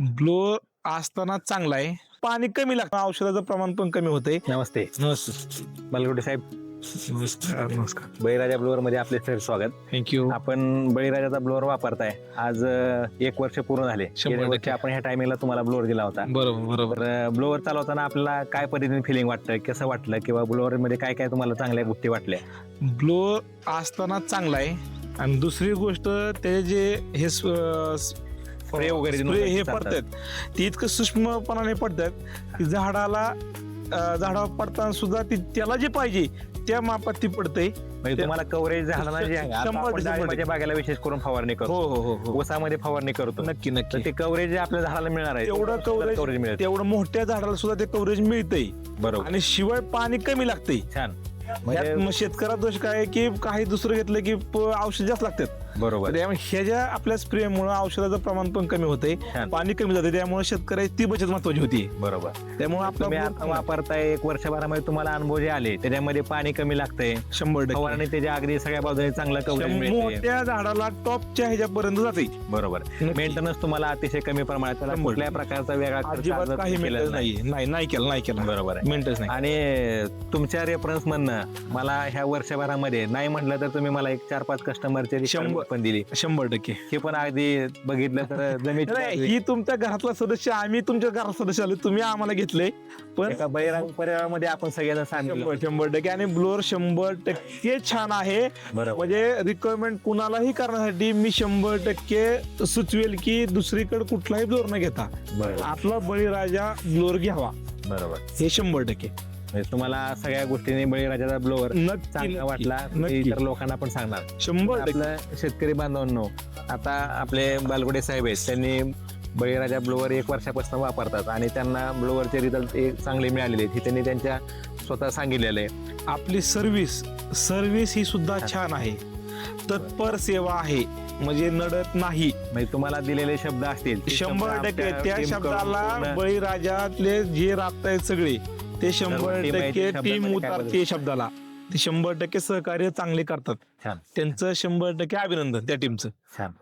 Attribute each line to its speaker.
Speaker 1: Blower असताना चांगला आहे. पाणी कमी लागतं, औषधाचं प्रमाण पण कमी होतंय.
Speaker 2: नमस्ते
Speaker 1: नमस्ते.
Speaker 2: बलगोटे साहेब.
Speaker 1: नमस्कार. नमस्कार.
Speaker 2: बळीराजा ब्लोअर मध्ये आपले सर स्वागत.
Speaker 1: थँक्यू.
Speaker 2: आपण बळीराजाचा ब्लोअर वापरताय आज 1 वर्ष पूर्ण झाले.
Speaker 1: 100%
Speaker 2: गेल्या वर्षी आपण ह्या टायमिंगला तुम्हाला ब्लोअर दिला होता.
Speaker 1: बरोबर बरोबर.
Speaker 2: तर ब्लोअर चालवताना आपल्याला काय पद्धतीने फिलिंग वाटतं, कसं वाटलं, किंवा ब्लोअर मध्ये काय काय तुम्हाला चांगल्या गोष्टी वाटल्या?
Speaker 1: ब्लोअर असताना चांगला आहे. आणि दुसरी गोष्ट ते जे हे
Speaker 2: स्प्रे वगैरे
Speaker 1: स्प्रे हे
Speaker 2: चालतात.
Speaker 1: पडतात ते इतकं सूक्ष्मपणाने पडतात की झाडावर पडताना सुद्धा त्याला जे पाहिजे त्या मापात ती पडते.
Speaker 2: म्हणजे तुम्हाला कव्हरेज झाडाला जे आहे, आता
Speaker 1: 100%
Speaker 2: आपण डाळिंबाच्या बागेला विशेष करून फवारणी
Speaker 1: हो
Speaker 2: करतो,
Speaker 1: हो हो हो.
Speaker 2: ऊसामध्ये फवारणी करतो.
Speaker 1: नक्की
Speaker 2: तर
Speaker 1: नक्की.
Speaker 2: ते कव्हरेज जे आपल्या झाडाला मिळणार आहे
Speaker 1: तेवढं
Speaker 2: कव्हरेज
Speaker 1: कव्हरेज
Speaker 2: मिळेल.
Speaker 1: तेवढं मोठ्या झाडाला सुद्धा ते कव्हरेज मिळतंय.
Speaker 2: बरोबर.
Speaker 1: आणि शिवाय पाणी कमी लागतंय.
Speaker 2: छान.
Speaker 1: यात
Speaker 2: म्हणजे
Speaker 1: मग शेतकऱ्याचा दोष काय आहे की काही दुसरं घेतलं की औषध जास्त लागतात.
Speaker 2: बरोबर.
Speaker 1: तर त्यामुळे ह्याच्या आपल्या स्प्रेमुळे औषधाचं प्रमाण पण कमी होतंय,
Speaker 2: छान.
Speaker 1: पाणी कमी जाते. त्यामुळे शेतकऱ्याची ती बचत महत्वाची होती.
Speaker 2: बरोबर.
Speaker 1: त्यामुळे
Speaker 2: तुम्ही आता
Speaker 1: आपला
Speaker 2: वापरताय 1 वर्षभरामध्ये तुम्हाला अनुभव जे आले त्याच्यामध्ये पाणी कमी लागतंय,
Speaker 1: 100%
Speaker 2: फवारणी त्याच्या अगदी सगळ्या बाजूने चांगलं कव्हरेज मिळते.
Speaker 1: मोठ्या झाडाला टॉपच्या ह्याच्यापर्यंत जाते.
Speaker 2: बरोबर.
Speaker 1: नक्की.
Speaker 2: मेंटेनन्स तुम्हाला अतिशय कमी प्रमाणात, त्याला
Speaker 1: 100%.
Speaker 2: कुठल्याही प्रकारचा वेगळा खर्च
Speaker 1: अजिबात
Speaker 2: आज
Speaker 1: काही
Speaker 2: केलेला
Speaker 1: मेंटेनन्स
Speaker 2: नाही.
Speaker 1: नाही केलं.
Speaker 2: बरोबर आहे.
Speaker 1: मेंटेनन्स नाही.
Speaker 2: आणि तुमच्या रेफरन्स मधनं मला ह्या वर्षभरामध्ये नाही म्हटलं तर तुम्ही मला 1-4-5 कस्टमरचे
Speaker 1: 100
Speaker 2: पण दिली.
Speaker 1: 100%.
Speaker 2: हे पण अगदी बघितलं तर जमीन
Speaker 1: नाही, ही तुमच्या घरातला सदस्य, आम्ही तुमच्या घरात सदस्य आलो, तुम्ही आम्हाला घेतले. पण
Speaker 2: एका बहिरंग परिवारामध्ये आपण सगळ्यांना सांगितलं.
Speaker 1: 100% आणि ब्लोअर 100% छान आहे.
Speaker 2: बरोबर.
Speaker 1: म्हणजे रिक्वायरमेंट कुणालाही करण्यासाठी मी 100% सुचवेल की दुसरीकडे कुठलाही ब्लोअर न घेता
Speaker 2: बरोबर.
Speaker 1: आपला बळीराजा ब्लोअर घ्यावा.
Speaker 2: बरोबर.
Speaker 1: हे 100%.
Speaker 2: म्हणजे तुम्हाला सगळ्या गोष्टींनी बळीराजाचा ब्लोअर
Speaker 1: नक्की,
Speaker 2: चांगला
Speaker 1: नक्की,
Speaker 2: वाटला,
Speaker 1: नक्की.
Speaker 2: इतर लोकांना पण सांगणार.
Speaker 1: 100%.
Speaker 2: आपल्या शेतकरी बांधवांनो, आता आपले बालगोडे साहेब आहेत, त्यांनी बळीराजा ब्लोअर 1 वर्षापासून वापरतात आणि त्यांना ब्लोअरचे रिझल्ट चांगले मिळालेले आहेत. हे त्यांनी त्यांच्या स्वतः सांगितलेलं आहे.
Speaker 1: आपली सर्व्हिस ही सुद्धा छान आहे. तत्पर सेवा आहे, म्हणजे नडत नाही.
Speaker 2: म्हणजे तुम्हाला दिलेले शब्द असतील ते शब्द
Speaker 1: 100%
Speaker 2: आमच्या
Speaker 1: त्या
Speaker 2: team
Speaker 1: शब्दाला
Speaker 2: कडून
Speaker 1: बळीराजातले जे राबतायत सगळे ते 100%
Speaker 2: माहिती
Speaker 1: टीम
Speaker 2: शब्दामध्ये काय
Speaker 1: उतारते शब्दाला. ते 100% सहकार्य चांगले करतात.
Speaker 2: छान
Speaker 1: त्यांचं 100% अभिनंदन त्या टीमचं.
Speaker 2: छान.